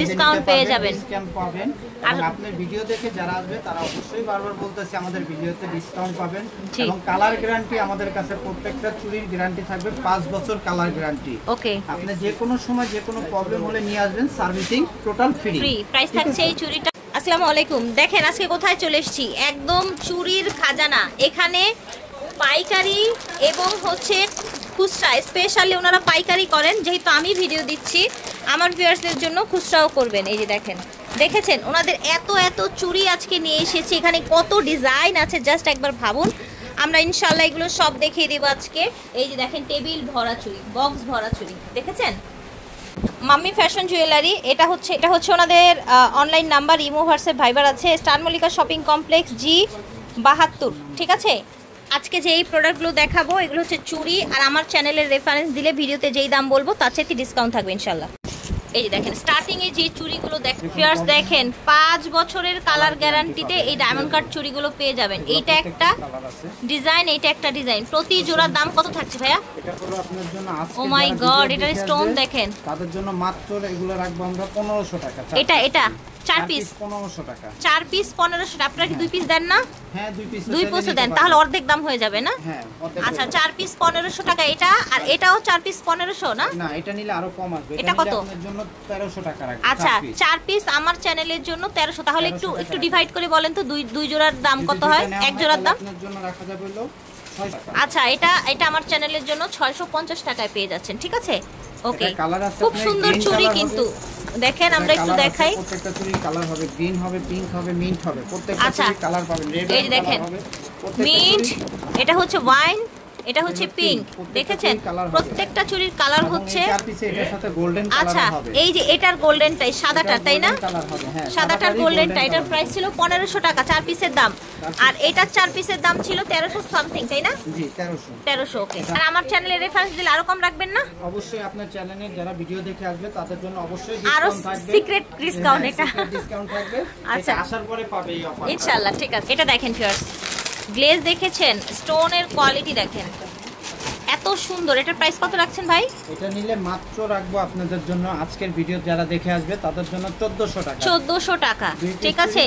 Discount পেয়ে যাবেন। আর আপনি ভিডিও দেখে যারা আসবে তারা অবশ্যই বারবার বলতেছে আমাদের ভিডিওতে ডিসকাউন্ট পাবেন এবং কালার গ্যারান্টি আমাদের কাছে প্রত্যেকটা চুড়ির গ্যারান্টি থাকবে 5 বছর কালার গ্যারান্টি। ওকে, আপনি যে কোনো সময় যে কোনো প্রবলেম হলে নিয়ে আসবেন, সার্ভিসিং টোটাল ফ্রি। প্রাইস থাকছে এই চুড়িটা। আসসালামু আলাইকুম, দেখেন আজকে কোথায় চলে এসেছি, একদম চুড়ির খাজানা। এখানে পাইকারি এবং হচ্ছে খুচরা, স্পেশালি ওনারা পাইকারি করেন, যেহেতু আমি ভিডিও দিচ্ছি আমার ভিউয়ার্সদের জন্য খুচরাও করবেন। এই যে দেখেন, দেখেছেন ওনাদের এত এত চুড়ি আজকে নিয়ে এসেছি, এখানে কত ডিজাইন আছে জাস্ট একবার ভাবুন। আমরা ইনশাল্লাহ এগুলো সব দেখিয়ে দেবো আজকে। এই যে দেখেন টেবিল ভরা চুড়ি, বক্স ভরা চুড়ি, দেখেছেন মাম্মি ফ্যাশন জুয়েলারি। এটা হচ্ছে ওনাদের অনলাইন নাম্বার, ইমো হোয়াটসঅ্যাপ ভাইবার আছে। Star Mallika shopping complex G72, ঠিক আছে। আজকে যে এই প্রোডাক্টগুলো দেখাবো এগুলো হচ্ছে চুড়ি, আর আমার চ্যানেলের রেফারেন্স দিলে ভিডিওতে যেই দাম বলবো তার চেয়ে ডিসকাউন্ট থাকবে ইনশাল্লাহ। এই যে দেখেন স্টার্টিং এ যে চুড়িগুলো ভিউয়ার্স দেখেন 5 বছরের কালার গ্যারান্টিতে এই ডায়মন্ড কাট চুড়িগুলো পেয়ে যাবেন। এইটা একটা ডিজাইন, এইটা একটা ডিজাইন। প্রতি জোড়ার দাম কত থাকছে ভাইয়া? এটা হলো আপনার জন্য আজকে, ও মাই গড, এটার স্টোন দেখেন। তাদের জন্য মাত্র এগুলো রাখবো আমরা 1500 টাকা। এটা 4 পিস 1500 টাকা। 4 পিস 1500 টাকা। আপনারা কি 2 পিস দেন না? হ্যাঁ, 2 পিসও দেন, তাহলে অর্ধেক দাম হয়ে যাবে না? হ্যাঁ, আচ্ছা, 4 পিস 1500 টাকা এটা, আর এটাও 4 পিস 1500 না? না, এটা নিলে আরো কম আসবে। এটা কত? আপনার জন্য 1300 টাকা রাখবো। আচ্ছা, 4 পিস আমার চ্যানেলের জন্য 1300। তাহলে একটু ডিভাইড করে বলেন তো দুই জোড়ার দাম কত হয়? এক জোড়ার দাম আপনার জন্য রাখা যাবে হলো 6 টাকা। আচ্ছা, এটা আমার চ্যানেলের জন্য 650 টাকায় পেয়ে যাচ্ছেন, ঠিক আছে। ওকে, খুব সুন্দর চুড়ি কিন্তু দেখেন, আমরা একটু দেখাই। প্রত্যেকটা চুড়ি কালার হবে, গ্রিন হবে, পিঙ্ক হবে, মিন্ট হবে, প্রত্যেকটা চুড়ি কালার পাবেন। রেড এই দেখেন মিন্ট, এটা হচ্ছে ওয়াইন, এটা হচ্ছে পিঙ্ক, দেখেছেন প্রত্যেকটা চুড়ির কালার হচ্ছে। আচ্ছা, এই যে এটার গোল্ডেনটাই সাদাটা, তাই না? সাদাটার গোল্ডেনটা, এটার প্রাইস ছিল 1500 টাকা 4 পিসের দাম, আর এটার 4 পিসের দাম ছিল 1300 সামথিং, তাই না? জি, 1300। ওকে, আর আমার চ্যানেলের রেফারেন্স দিলে আরো কম রাখবেন না? অবশ্যই আপনার চ্যানেলে যারা ভিডিও দেখে আসবে তাদের জন্য অবশ্যই আরো ডিসকাউন্ট থাকবে, সিক্রেট ডিসকাউন্ট। এটা ডিসকাউন্ট থাকবে। আচ্ছা, আসার পরে পাবে এই অফার ইনশাআল্লাহ, ঠিক আছে। এটা দেখেন ভিউয়ার্স, গ্লেজ দেখেছেন, স্টোনের কোয়ালিটি দেখেন এত সুন্দর। এটার প্রাইস কত রাখছেন ভাই? এটা নিলে মাত্র রাখবো আপনাদের জন্য, আজকের ভিডিও যারা দেখে আসবে তাদের জন্য 1400 টাকা। 1400 টাকা, ঠিক আছে।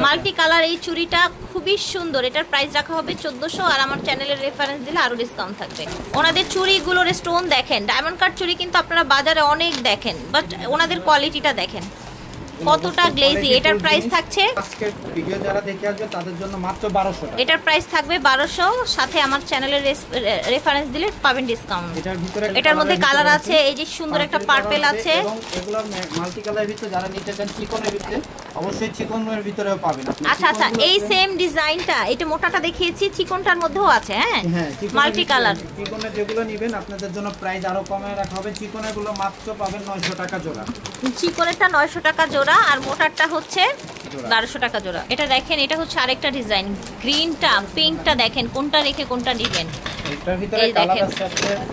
মাল্টি কালার এই চুড়িটা খুবই সুন্দর, এটার প্রাইস রাখা হবে 1400, আর আমার চ্যানেলের রেফারেন্স দিলে আরো ডিসকাউন্ট থাকবে। ওনাদের চুড়িগুলোর স্টোন দেখেন, ডায়মন্ড কাট চুড়ি কিন্তু আপনারা বাজারে অনেক দেখেন, বাট ওনাদের কোয়ালিটিটা দেখেন কতটা গ্লেজি। এটার প্রাইস থাকছে, আজকের ভিডিও যারা দেখে আসবে তাদের জন্য মাত্র 1200 টাকা। এটার প্রাইস থাকবে 1200, সাথে আমার চ্যানেলের রেফারেন্স দিলে পাবেন ডিসকাউন্ট। এটার মধ্যে কালার আছে, এই যে সুন্দর একটা পার্পল আছে, এবং এগুলো মাল্টি কালারের ভিতরে যারা নিতে চান চিকনের ভিতরে, অবশ্যই চিকনের ভিতরেও পাবেন আপনি। আচ্ছা, এই সেম ডিজাইনটা, এটা মোটাটা দেখিয়েছি, চিকনটার মধ্যেও আছে। হ্যাঁ, মাল্টি কালার। চিকনের যেগুলো নেবেন আপনাদের জন্য প্রাইস আরো কমে রাখা হবে। চিকনের গুলো মাত্র পাবেন 900 টাকা জোড়া। চিকনেরটা 900 টাকা জোড়া, আর মোটারটা হচ্ছে 1200 টাকা জোড়া। এটা দেখেন, এটা হচ্ছে আরেকটা ডিজাইন, গ্রিনটা পিঙ্কটা দেখেন, কোনটা রেখে কোনটা দিবেন। এটার ভিতরে কালার আছে,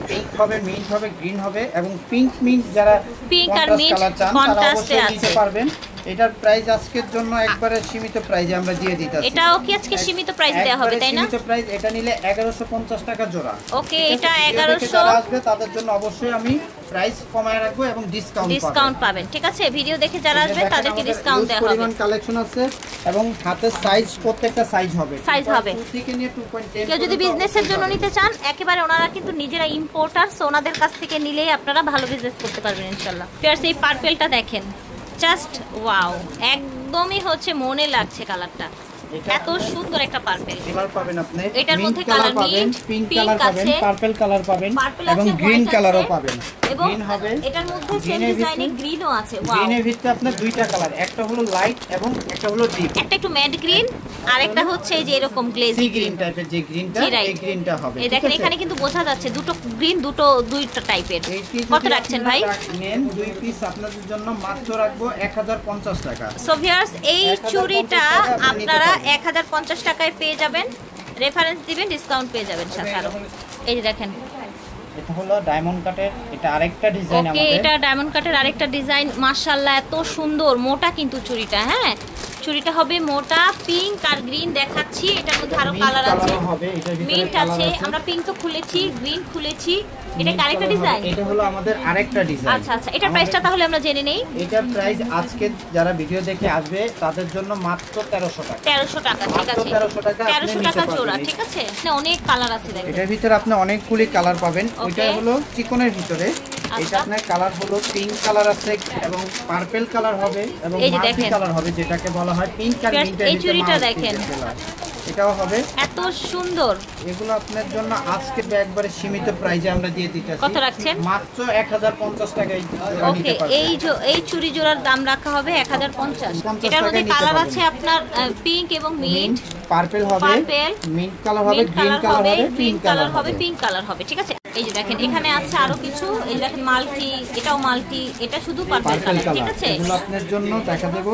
পিঙ্ক হবে, মিন্ট হবে, গ্রিন হবে, এবং পিঙ্ক মিন্ট যারা পিঙ্ক আর মিন্ট কন্ট্রাস্টে আছে পারবেন। এটার প্রাইস আজকের জন্য একবারে সীমিত প্রাইসে আমরা দিয়ে দিতেছি। এটাও কি আজকে সীমিত প্রাইস দেওয়া হবে, তাই না? সীমিত প্রাইস। এটা নিলে 1150 টাকা জোড়া। ওকে, এটা 1100 আসবে তাদের জন্য অবশ্যই আমি প্রাইস কমায় রাখবো এবং ডিসকাউন্ট পাবেন, ঠিক আছে। ভিডিও দেখে যারা আসবে তাদেরকে ডিসকাউন্ট দেওয়া হবে। পরিমাণ কালেকশন আছে এবং হাতের সাইজ প্রত্যেকটা সাইজ হবে। 2 থেকে নিয়ে 2.10। কেউ যদি বিজনেসের জন্য নিতে চান, একেবারে ওনারা কিন্তু নিজেরা ইম্পোর্টার, সো ওনাদের কাছ থেকে নিলেই আপনারা ভালো বিজনেস করতে পারবেন ইনশাআল্লাহ। ফিয়ার্স, এই পার্পলটা দেখেন, জাস্ট ওয়াও, একদমই হচ্ছে মনে লাগছে কালারটা, এত সুন্দর একটা পার্পল। কালার পাবেন আপনি, এটার মধ্যে কালার মিন্ট, পিঙ্ক কালার পাবেন, পার্পল কালার পাবেন, এবং গ্রিন কালারও পাবেন। গ্রিন হবে, এটার মধ্যে সেম ডিজাইনে গ্রিনও আছে। ওয়াও, গ্রিনের ভিতরে আপনার দুইটা কালার, একটা হলো লাইট এবং একটা হলো ডিপ। একটা একটু ম্যাট গ্রিন, আর একটা হচ্ছে এই যে এরকম গ্লেজি গ্রিন টাইপের যে গ্রিনটা, এই গ্রিনটা হবে। এই দেখেন এখানে কিন্তু বোঝা যাচ্ছে দুটো গ্রিন, দুইটা টাইপের। কত রাখছেন ভাই? নেন 2 পিস আপনাদের জন্য মাত্র রাখবো 1050 টাকা। সো ভিউয়ার্স, এই চুড়িটা আপনারা 1050 টাকায় পেয়ে যাবেন, রেফারেন্স দিবেন, ডিসকাউন্ট পেয়ে যাবেন সাথে আরো। এই যে দেখেন, এটা হলো ডায়মন্ড কাটের, এটা আরেকটা ডিজাইন আমাদের। ওকে, এটা ডায়মন্ড কাটের আরেকটা ডিজাইন। মাশাআল্লাহ, এত সুন্দর, মোটা কিন্তু চুড়িটা। হ্যাঁ, চুড়িটা হবে মোটা পিঙ্ক আর গ্রিন দেখাচ্ছি, এটার মধ্যে আরো কালার আছে, মিন্ট আছে, আমরা পিঙ্ক তো খুলেছি, গ্রিন খুলেছি, এটা আরেকটা ডিজাইন, এটা হলো আমাদের আরেকটা ডিজাইন। আচ্ছা আচ্ছা, এটা প্রাইসটা তাহলে আমরা জেনে নেই। এটার প্রাইস আজকে যারা ভিডিও দেখে আসবে তাদের জন্য মাত্র 1300 টাকা। 1300 টাকা, ঠিক আছে, 1300 টাকা 1300 টাকা জোড়া, ঠিক আছে। অনেক কালার আছে দেখেন, এটার ভিতরে আপনি অনেকগুলি কালার পাবেন। ওইটা হলো চিকনের ভিতরে, এটা আপনার কালার হলো পিঙ্ক কালার আছে এবং পার্পল কালার হবে এবং মাল্টি কালার হবে, যেটাকে বলা হয় পিঙ্ক আর মিন্ট। এই চুড়িটা দেখেন, এটাও হবে এত সুন্দর। এগুলো আপনার জন্য আজকে একবারে সীমিত প্রাইসে আমরা দিয়ে দিতেছি। কত রাখছেন? মাত্র 1050 টাকায়। ওকে, এই চুড়ি জোড়ার দাম রাখা হবে 1050। এটার মধ্যে কালার আছে আপনার পিঙ্ক এবং মিন্ট, পার্পল হবে, মিন্ট কালার হবে, গ্রিন কালার হবে, পিঙ্ক কালার হবে, পিঙ্ক কালার হবে, ঠিক আছে। এই যে দেখেন এখানে আছে আরো কিছু, এই দেখেন মাল্টি, এটাও মাল্টি, এটা শুধু পার্পল কালার, ঠিক আছে। এগুলো আপনার জন্য দেখা দেব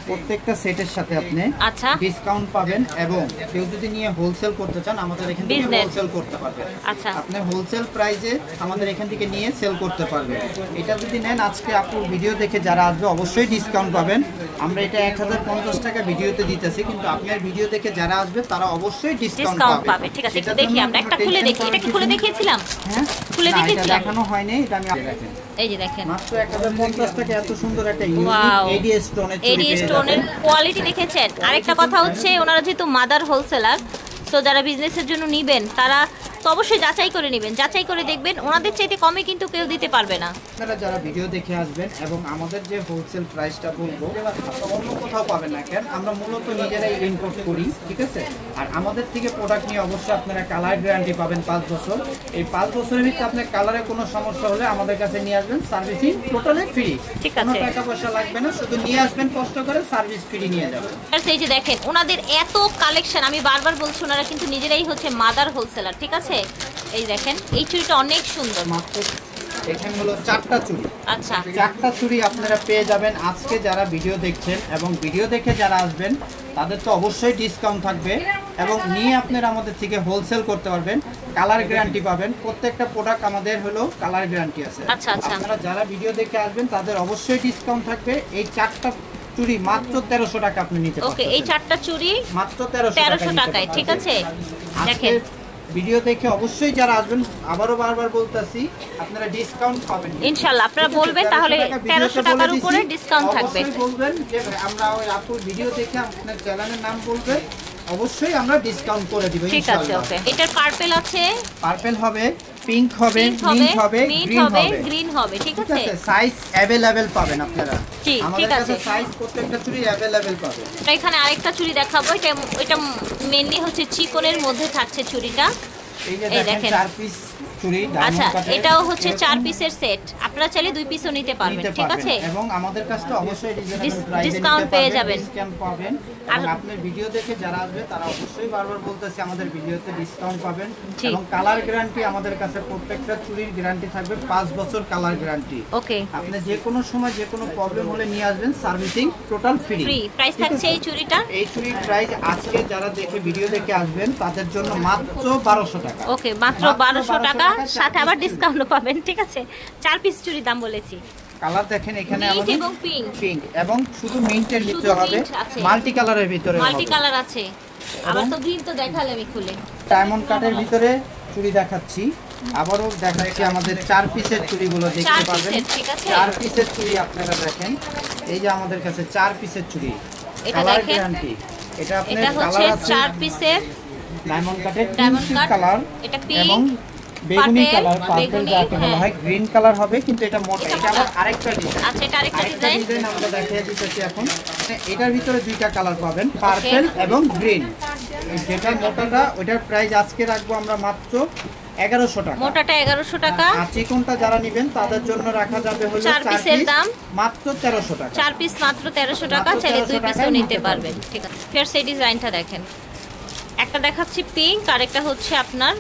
প্রত্যেকটা সেটের সাথে আপনি আচ্ছা ডিসকাউন্ট পাবেন এবং কেউ যদি নিয়ে হোলসেল করতে চান আমাদের এখান থেকে হোলসেল করতে পারবেন। আচ্ছা, আপনি হোলসেল প্রাইসে আমাদের এখান থেকে নিয়ে সেল করতে পারবেন। এটা যদি নেন আজকে আপুর ভিডিও দেখে যারা আসবে অবশ্যই ডিসকাউন্ট পাবেন। আমরা এটা 1050 টাকা ভিডিওতে দিতেছি, কিন্তু আপনার ভিডিও দেখে যারা আসবে তারা অবশ্যই ডিসকাউন্ট পাবে, ঠিক আছে। একটু দেখি, আমরা একটা খুলে দেখি, এটা কি খুলে দেখিয়েছিলাম? হ্যাঁ, খুলে দেখিয়েছিলাম, এটা দেখানো হয়নি, এটা আমি দেখেন। এই যে দেখেন মাত্র 1050 টাকা এত সুন্দর একটা ইউনিক এডি স্টোনের চুড়ি, এডি স্টোনের কোয়ালিটি দেখেছেন। আরেকটা কথা হচ্ছে ওনারা যেহেতু মাদার হোলসেলার, সো যারা বিজনেসের জন্য নেবেন তারা তো অবশ্যই যাচাই করে নেবেন, যাচাই করে দেখবেন, ওনাদের চাইতে কমে কিন্তু কেউ দিতে পারবে না। আপনারা যারা ভিডিও দেখে আসবেন এবং আমাদের যে হোলসেল প্রাইসটা বলবো অন্য কোথাও পাবেন না, কেন আমরা মূলত নিজেরাই ইম্পোর্ট করি, ঠিক আছে। আর আমাদের থেকে প্রোডাক্ট নিয়ে অবশ্যই আপনারা কালার গ্যারান্টি পাবেন 5 বছর। এই 5 বছরের ভিতরে আপনার কালারে কোনো সমস্যা হলে আমাদের কাছে নিয়ে আসবেন, সার্ভিসিং টোটালি ফ্রি, ঠিক কোনো আছে, টাকা পয়সা লাগবে না, শুধু নিয়ে আসবেন, কষ্ট করে সার্ভিস ফ্রি নিয়ে যাবেন। এই যে দেখেন ওনাদের এত কালেকশন, আমি বারবার বলছি ওনারা কিন্তু নিজেরাই হচ্ছে মাদার হোলসেলার, ঠিক আছে। এই দেখেন এই চুড়িটা অনেক সুন্দর, মাত্র এখানে হলো 4টা চুড়ি। আচ্ছা, 4টা চুড়ি আপনারা পেয়ে যাবেন আজকে যারা ভিডিও দেখছেন এবং ভিডিও দেখে যারা আসবেন তাদের তো অবশ্যই ডিসকাউন্ট থাকবে এবং নিয়ে আপনারা আমাদের থেকে হোলসেল করতে পারবেন। কালার গ্যারান্টি পাবেন, প্রত্যেকটা প্রোডাক্ট আমাদের হলো কালার গ্যারান্টি আছে। আচ্ছা আচ্ছা, আপনারা যারা ভিডিও দেখে আসবেন তাদের অবশ্যই ডিসকাউন্ট থাকবে। এই 4টা চুড়ি মাত্র 1300 টাকা আপনি নিতে পারবেন। ওকে, এই 4টা চুড়ি মাত্র 1300 টাকায়, ঠিক আছে। দেখেন ভিডিও দেখে অবশ্যই যারা আসবেন, আবারও বারবার বলতাছি আপনারা ডিসকাউন্ট পাবেন ইনশাআল্লাহ। আপনারা বলবেন তাহলে 1300 টাকার উপরে ডিসকাউন্ট থাকবে। অবশ্যই বলবেন যে আমরা ওই আপুর ভিডিও দেখে আপনার চ্যানেলের নাম বলবেন, অবশ্যই আমরা ডিসকাউন্ট করে দিব ইনশাআল্লাহ, ঠিক আছে। ওকে, এটার পার্পল আছে, পার্পল হবে, পিঙ্ক হবে, মিন্ট হবে, গ্রিন হবে, ঠিক আছে। সাইজ अवेलेबल পাবেন আপনারা, ঠিক আছে। সাইজ প্রত্যেকটা চুড়ি अवेलेबल পাবেন। এখানে আরেকটা চুড়ি দেখাবো, এটা মেইনলি হচ্ছে চিকনের মধ্যে থাকছে চুড়িটা। এই দেখেন 4 পিস চুড়ি। আচ্ছা, এটাও হচ্ছে 4 পিসের সেট, আপনারা চাইলে 2 পিসও নিতে পারবেন, ঠিক আছে। এবং আমাদের কাছে অবশ্যই রিজনেবল প্রাইসে ডিসকাউন্ট পেয়ে যাবেন, ডিসকাউন্ট পাবেন। আর আপনার ভিডিও দেখে যারা আসবে তারা অবশ্যই বারবার বলতেছি আমাদের ভিডিওতে ডিসকাউন্ট পাবেন এবং কালার গ্যারান্টি আমাদের কাছে প্রত্যেকটা চুড়ির গ্যারান্টি থাকবে 5 বছর কালার গ্যারান্টি। ওকে, আপনি যে কোনো সময় যে কোনো প্রবলেম হলে নিয়ে আসবেন, সার্ভিসিং টোটাল ফ্রি। প্রাইস থাকছে এই চুড়িটা, এই চুড়ির প্রাইস আজকে যারা দেখে ভিডিও দেখে আসবেন তাদের জন্য মাত্র 1200 টাকা। ওকে, মাত্র 1200 টাকা, সাথে আবার ডিসকাউন্ট পাবেন, ঠিক আছে। 4 পিস চুড়ির দাম বলেছি। কালার দেখেন এখানে আমাদের এবং পিঙ্ক এবং শুধু মিন্টের ভিতরে হবে, মাল্টি কালারের ভিতরে হবে, মাল্টি কালার আছে। আবার তো গ্রিন তো দেখালে আমি খুলে ডায়মন্ড কাটের ভিতরে চুড়ি দেখাচ্ছি, আবারও দেখাচ্ছি আমাদের 4 পিসের চুড়িগুলো দেখতে পাবেন। 4 পিসের চুড়ি আপনারা দেখেন, এই যে আমাদের কাছে 4 পিসের চুড়ি, কালার গ্যারান্টি। এটা আপনার কালার আছে 4 পিসের ডায়মন্ড কাটের কালার, এটা এবং বেগুনি কালার, পার্পল যাকে বলা হয়, গ্রিন কালার হবে, কিন্তু এটা মোটা। এটা আবার আরেকটা ডিজাইন। আচ্ছা, এটা আরেকটা ডিজাইন আমরা দেখিয়ে দিতেছি এখন। এটার ভিতরে 2টা কালার পাবেন, পার্পল এবং গ্রিন। যেটা মোটাটা ওটার প্রাইস আজকে রাখবো আমরা মাত্র 1100 টাকা। মোটাটা 1100 টাকা, আর চিকনটা যারা নেবেন তাদের জন্য রাখা যাবে হলো 4 পিসের দাম মাত্র 1300 টাকা। 4 পিস মাত্র 1300 টাকা, চাইলে 2 পিসও নিতে পারবেন, ঠিক আছে। ফের সেই ডিজাইনটা দেখেন, একটা দেখাচ্ছি পিঙ্ক আর একটা হচ্ছে আপনার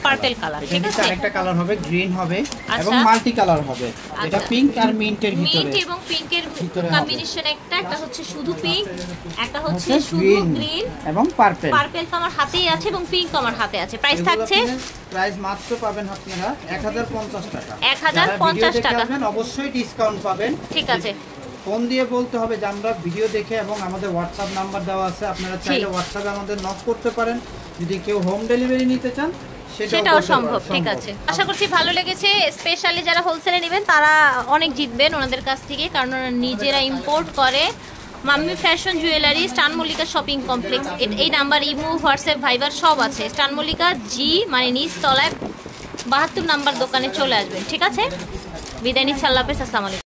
পার্পল কালার, ঠিক আছে। আরেকটা কালার হবে গ্রিন হবে এবং মাল্টি কালার হবে। এটা পিঙ্ক আর মিন্টের ভিতরে, মিন্ট এবং পিঙ্কের কম্বিনেশন, একটা হচ্ছে শুধু পিঙ্ক, একটা হচ্ছে শুধু গ্রিন এবং পার্পল। পার্পল তো আমার হাতেই আছে এবং পিঙ্ক আমার হাতে আছে। প্রাইস থাকছে, প্রাইস মাত্র পাবেন আপনারা 1050 টাকা। 1050 টাকা, অবশ্যই ডিসকাউন্ট পাবেন, ঠিক আছে। ফোন দিয়ে বলতে হবে যে আমরা ভিডিও দেখে, এবং আমাদের হোয়াটসঅ্যাপ নাম্বার দেওয়া আছে, আপনারা চাইলে হোয়াটসঅ্যাপে আমাদের নক করতে পারেন। যদি কেউ হোম ডেলিভারি নিতে চান সেটাও সম্ভব। ঠিক আছে, আশা করছি ভালো লেগেছে। স্পেশালি যারা হোলসেলে নেবেন তারা অনেক জিতবেন ওনাদের কাছ থেকে, কারণ ওরা নিজেরা ইম্পোর্ট করে। মাম্মি ফ্যাশন জুয়েলারি, স্টান মল্লিকা শপিং কমপ্লেক্স, এই নাম্বার ইমো, হোয়াটসঅ্যাপ, ভাইবার সব আছে। স্টান মল্লিকা জি মানে নিচ তলায় 72 নাম্বার দোকানে চলে আসবেন। ঠিক আছে, বিদায় নিচ্ছি, আল্লাহ হাফেজ, আসসালামু আলাইকুম।